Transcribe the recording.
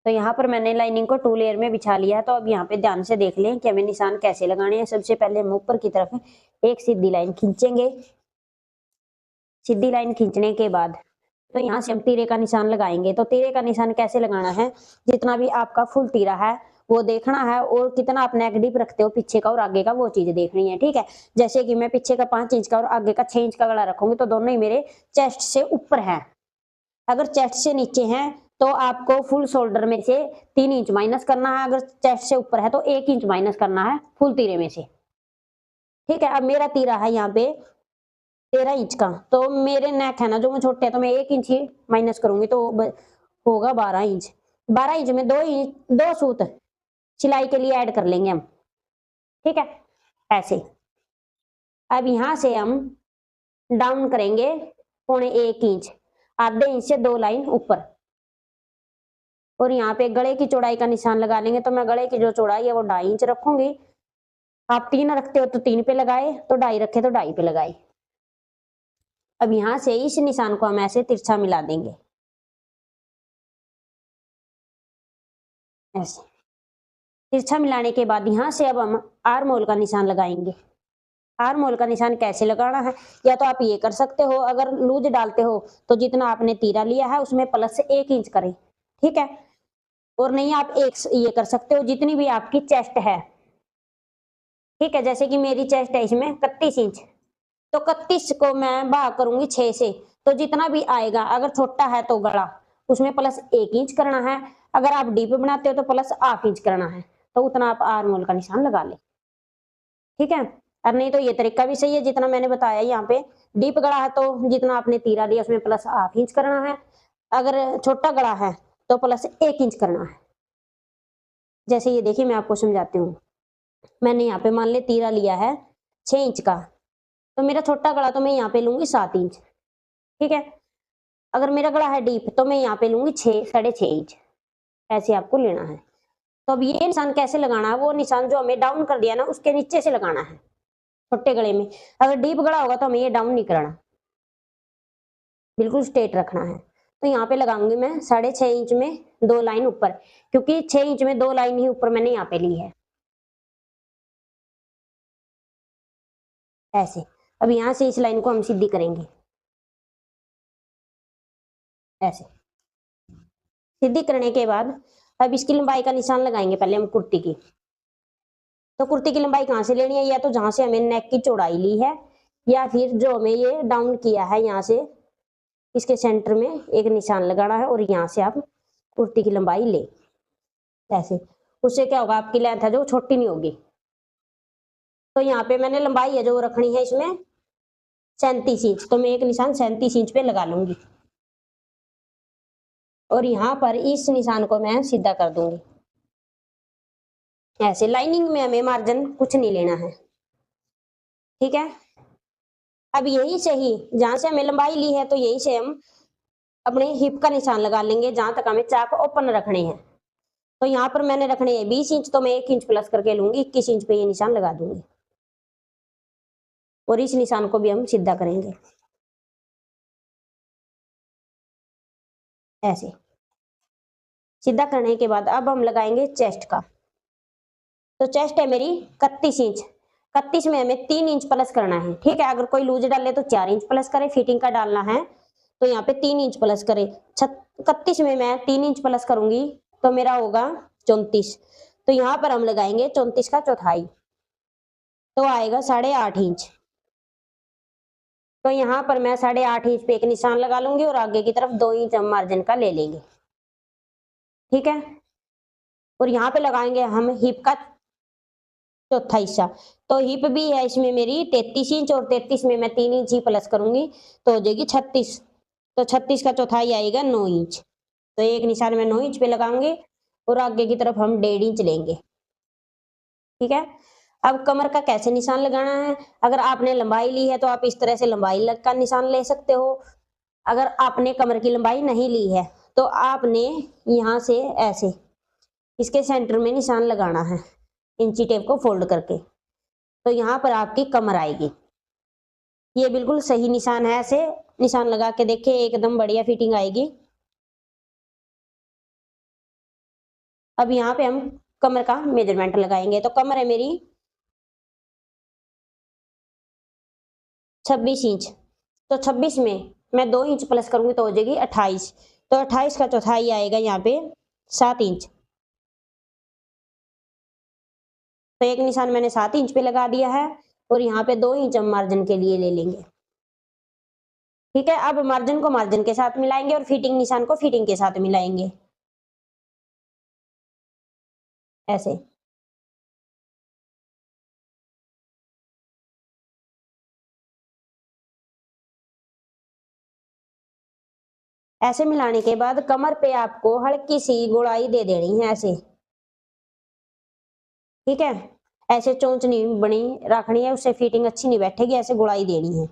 तो यहाँ पर मैंने लाइनिंग को 2 लेयर में बिछा लिया है। तो अब यहाँ पे ध्यान से देख लें कि हमें निशान कैसे लगाने हैं। सबसे पहले हम ऊपर की तरफ एक सीधी लाइन खींचेंगे। सीधी लाइन खींचने के बाद तो यहाँ से हम तीरे का निशान लगाएंगे। तो तीरे का निशान कैसे लगाना है, जितना भी आपका फुल तीरा है वो देखना है, और कितना आप नेक डीप रखते हो पीछे का और आगे का वो चीज देखनी है। ठीक है, जैसे कि मैं पीछे का 5 इंच का और आगे का 6 इंच का गला रखूंगी तो दोनों ही मेरे चेस्ट से ऊपर है। अगर चेस्ट से नीचे है तो आपको फुल शोल्डर में से 3 इंच माइनस करना है। अगर चेस्ट से ऊपर है तो 1 इंच माइनस करना है फुल तीरे में से। ठीक है, अब मेरा तीरा है यहाँ पे 13 इंच का, तो मेरे नेक है ना जो मैं छोटे है तो मैं 1 इंच ही माइनस करूंगी तो होगा 12 इंच। 12 इंच में 2 सूत सिलाई के लिए ऐड कर लेंगे हम। ठीक है, ऐसे। अब यहां से हम डाउन करेंगे 1.25 इंच, आधे इंच से 2 लाइन ऊपर, और यहाँ पे गले की चौड़ाई का निशान लगा लेंगे। तो मैं गले की जो चौड़ाई है वो 2.5 इंच रखूंगी। आप 3 रखते हो तो 3 पे लगाए, तो 2.5 रखे तो 2.5 पे लगाए। अब यहां से इस निशान को हम ऐसे तिरछा मिला देंगे, ऐसे तिरछा मिलाने के बाद यहाँ से अब हम आर्म होल का निशान लगाएंगे। आर्म होल का निशान कैसे लगाना है, या तो आप ये कर सकते हो, अगर लूज डालते हो तो जितना आपने तीरा लिया है उसमें प्लस से 1 इंच करें। ठीक है, और नहीं आप एक ये कर सकते हो जितनी भी आपकी चेस्ट है। ठीक है, जैसे कि मेरी चेस्ट है इसमें 31 इंच, तो 31 को मैं भाग करूंगी 6 से, तो जितना भी आएगा, अगर छोटा है तो गला उसमें प्लस 1 इंच करना है, अगर आप डीप बनाते हो तो प्लस ½ इंच करना है, तो उतना आप आर्म होल का निशान लगा ले। ठीक है, और नहीं तो ये तरीका भी सही है जितना मैंने बताया। यहाँ पे डीप गला है तो जितना आपने तीरा लिया उसमें प्लस ½ इंच करना है, अगर छोटा गला है तो प्लस 1 इंच करना है। जैसे ये देखिए मैं आपको समझाती हूँ। मैंने यहाँ पे मान ले तीरा लिया है 6 इंच का, तो मेरा छोटा गला तो मैं यहाँ पे लूंगी 7 इंच। ठीक है, अगर मेरा गला है डीप तो मैं यहाँ पे लूंगी 6.5 इंच, ऐसे आपको लेना है। तो अब ये निशान कैसे लगाना है, वो निशान जो हमें डाउन कर दिया ना उसके नीचे से लगाना है छोटे गले में। अगर डीप गला होगा तो हमें ये डाउन नहीं करना, बिल्कुल स्ट्रेट रखना है। तो यहाँ पे लगाऊंगी मैं 6.5 इंच में 2 लाइन ऊपर, क्योंकि 6 इंच में 2 लाइन ही ऊपर मैंने यहाँ पे ली है, ऐसे। अब यहाँ से इस लाइन को हम सीधी करेंगे, ऐसे सीधी करने के बाद अब इसकी लंबाई का निशान लगाएंगे पहले हम कुर्ती की। तो कुर्ती की लंबाई कहाँ से लेनी है, या तो जहां से हमें नेक की चौड़ाई ली है, या फिर जो हमें ये डाउन किया है यहाँ से इसके सेंटर में एक निशान लगाना है, और यहाँ से आप कुर्ती की लंबाई ले, ऐसे। उससे क्या होगा, आपकी लेंथ है जो छोटी नहीं होगी। तो यहाँ पे मैंने लंबाई है जो रखनी है इसमें 37 इंच, तो मैं एक निशान 37 इंच पे लगा लूंगी, और यहाँ पर इस निशान को मैं सीधा कर दूंगी, ऐसे। लाइनिंग में हमें मार्जिन कुछ नहीं लेना है। ठीक है, अब यही से ही जहां से हमें लंबाई ली है तो यही से हम अपने हिप का निशान लगा लेंगे, जहां तक हमें चाक ओपन रखने हैं। तो यहाँ पर मैंने रखने हैं 20 इंच, तो मैं 1 इंच प्लस करके लूंगी, 21 इंच पे ये निशान लगा दूंगी, और इस निशान को भी हम सीधा करेंगे, ऐसे। सीधा करने के बाद अब हम लगाएंगे चेस्ट का। तो चेस्ट है मेरी 31 इंच, 31 में हमें 3 इंच प्लस करना है। ठीक है, अगर कोई लूज डाले तो 4 इंच प्लस करे, फिटिंग का डालना है तो यहाँ पे 3 इंच प्लस करे। 31 में मैं 3 इंच प्लस करूंगी तो मेरा होगा 34। तो यहाँ पर हम लगाएंगे 34 का चौथाई, तो आएगा 8.5 इंच। तो यहाँ पर मैं 8.5 इंच पे एक निशान लगा लूंगी, और आगे की तरफ 2 इंच हम मार्जिन का ले लेंगे। ठीक है, और यहाँ पे लगाएंगे हम हिप का चौथा हिस्सा। तो हिप भी है इसमें मेरी 33 इंच, और 33 में मैं 3 इंच ही प्लस करूंगी तो हो जाएगी 36। तो 36 का चौथाई आएगा 9 इंच, तो एक निशान में 9 इंच पे लगाएंगे, और आगे की तरफ हम 1.5 इंच लेंगे। ठीक है, अब कमर का कैसे निशान लगाना है, अगर आपने लंबाई ली है तो आप इस तरह से लंबाई का निशान ले सकते हो। अगर आपने कमर की लंबाई नहीं ली है तो आपने यहाँ से ऐसे इसके सेंटर में निशान लगाना है, इंची टेप को फोल्ड करके, तो यहाँ पर आपकी कमर आएगी। ये बिल्कुल सही निशान है, ऐसे निशान लगा के देखिए एकदम बढ़िया फिटिंग आएगी। अब यहाँ पे हम कमर का मेजरमेंट लगाएंगे। तो कमर है मेरी 26 इंच, तो 26 में मैं 2 इंच प्लस करूंगी तो हो जाएगी 28। तो 28 का चौथाई आएगा यहाँ पे 7 इंच। तो एक निशान मैंने 7 इंच पे लगा दिया है और यहाँ पे 2 इंच हम मार्जिन के लिए ले लेंगे। ठीक है, अब मार्जिन को मार्जिन के साथ मिलाएंगे और फिटिंग निशान को फिटिंग के साथ मिलाएंगे ऐसे। ऐसे मिलाने के बाद कमर पे आपको हल्की सी गुड़ाई दे देनी है ऐसे। ठीक है, ऐसे चोंच नहीं बनी रखनी है, उससे फिटिंग अच्छी नहीं बैठेगी, ऐसे गुड़ाई देनी है।